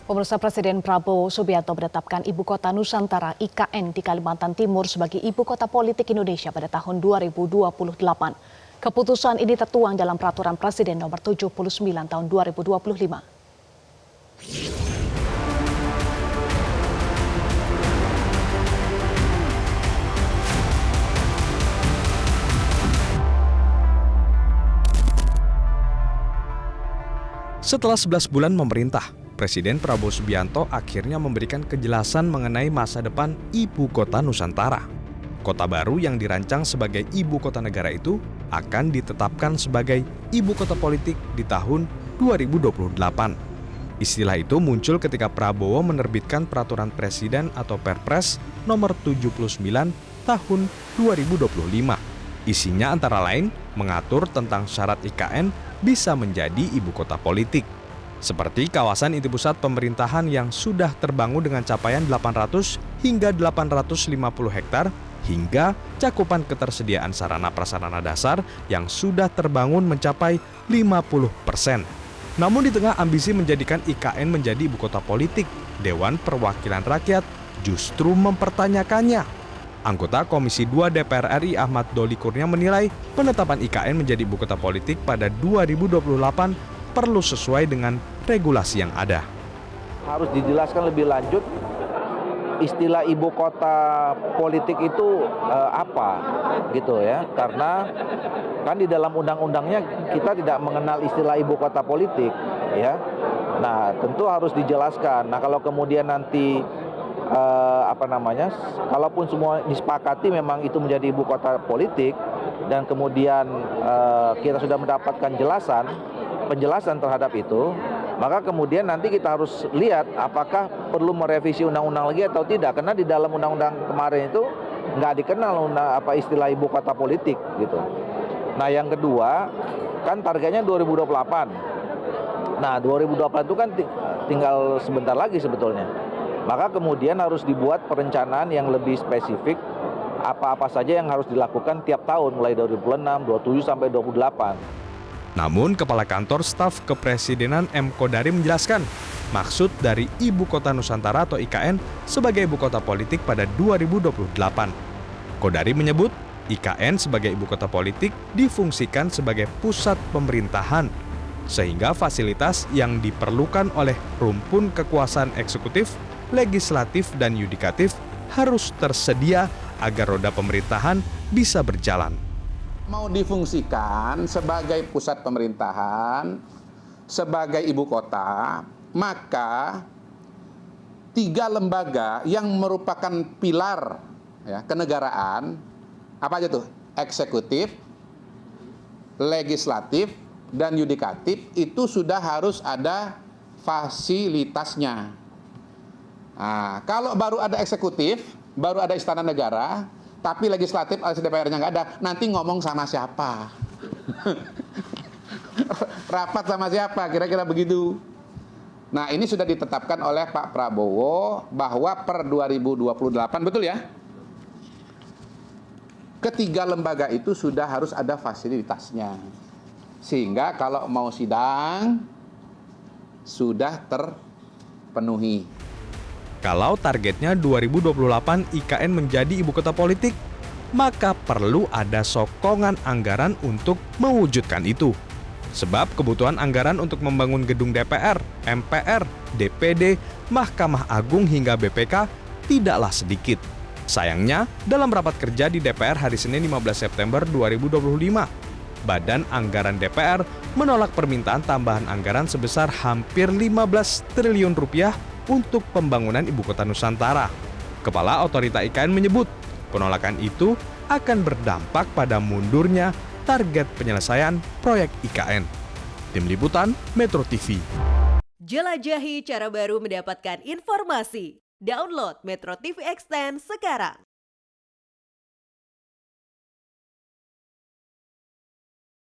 Pemirsa, Presiden Prabowo Subianto menetapkan Ibu Kota Nusantara (IKN) di Kalimantan Timur sebagai Ibu Kota Politik Indonesia pada tahun 2028. Keputusan ini tertuang dalam Peraturan Presiden Nomor 79 Tahun 2025. Setelah 11 bulan memerintah, Presiden Prabowo Subianto akhirnya memberikan kejelasan mengenai masa depan Ibu Kota Nusantara. Kota baru yang dirancang sebagai Ibu Kota Negara itu akan ditetapkan sebagai Ibu Kota Politik di tahun 2028. Istilah itu muncul ketika Prabowo menerbitkan Peraturan Presiden atau Perpres nomor 79 tahun 2025. Isinya antara lain mengatur tentang syarat IKN bisa menjadi ibu kota politik. Seperti kawasan inti pusat pemerintahan yang sudah terbangun dengan capaian 800 hingga 850 hektar, hingga cakupan ketersediaan sarana prasarana dasar yang sudah terbangun mencapai 50%. Namun di tengah ambisi menjadikan IKN menjadi ibu kota politik, Dewan Perwakilan Rakyat justru mempertanyakannya. Anggota Komisi 2 DPR RI Ahmad Doli Kurnia menilai penetapan IKN menjadi ibu kota politik pada 2028 perlu sesuai dengan regulasi yang ada. Harus dijelaskan lebih lanjut istilah ibu kota politik itu apa gitu ya. Karena kan di dalam undang-undangnya kita tidak mengenal istilah ibu kota politik ya. Nah, tentu harus dijelaskan. Nah, kalau kemudian nanti kalaupun semua disepakati memang itu menjadi ibu kota politik dan kemudian kita sudah mendapatkan penjelasan terhadap itu, maka kemudian nanti kita harus lihat apakah perlu merevisi undang-undang lagi atau tidak, karena di dalam undang-undang kemarin itu nggak dikenal istilah ibu kota politik gitu. Nah, yang kedua kan targetnya 2028. Nah, 2028 itu kan tinggal sebentar lagi sebetulnya. Maka kemudian harus dibuat perencanaan yang lebih spesifik apa-apa saja yang harus dilakukan tiap tahun mulai 2026, 27 sampai 28. Namun Kepala Kantor Staf Kepresidenan M. Kodari menjelaskan maksud dari Ibu Kota Nusantara atau IKN sebagai ibu kota politik pada 2028. Kodari menyebut IKN sebagai ibu kota politik difungsikan sebagai pusat pemerintahan sehingga fasilitas yang diperlukan oleh rumpun kekuasaan eksekutif, legislatif, dan yudikatif harus tersedia agar roda pemerintahan bisa berjalan. Mau difungsikan sebagai pusat pemerintahan, sebagai ibu kota, maka 3 lembaga yang merupakan pilar ya, kenegaraan, apa aja tuh? Eksekutif, legislatif, dan yudikatif itu sudah harus ada fasilitasnya. Nah, kalau baru ada eksekutif, baru ada istana negara, tapi legislatif alias DPR-nya nggak ada, nanti ngomong sama siapa? Rapat sama siapa? Kira-kira begitu. Nah, ini sudah ditetapkan oleh Pak Prabowo bahwa per 2028, betul ya? Ketiga lembaga itu sudah harus ada fasilitasnya. Sehingga kalau mau sidang, sudah terpenuhi. Kalau targetnya 2028 IKN menjadi ibu kota politik, maka perlu ada sokongan anggaran untuk mewujudkan itu. Sebab kebutuhan anggaran untuk membangun gedung DPR, MPR, DPD, Mahkamah Agung hingga BPK tidaklah sedikit. Sayangnya, dalam rapat kerja di DPR hari Senin 15 September 2025, Badan Anggaran DPR menolak permintaan tambahan anggaran sebesar hampir 15 triliun rupiah untuk pembangunan Ibu Kota Nusantara. Kepala Otorita IKN menyebut penolakan itu akan berdampak pada mundurnya target penyelesaian proyek IKN. Tim Liputan Metro TV. Jelajahi cara baru mendapatkan informasi. Download Metro TV Extend sekarang.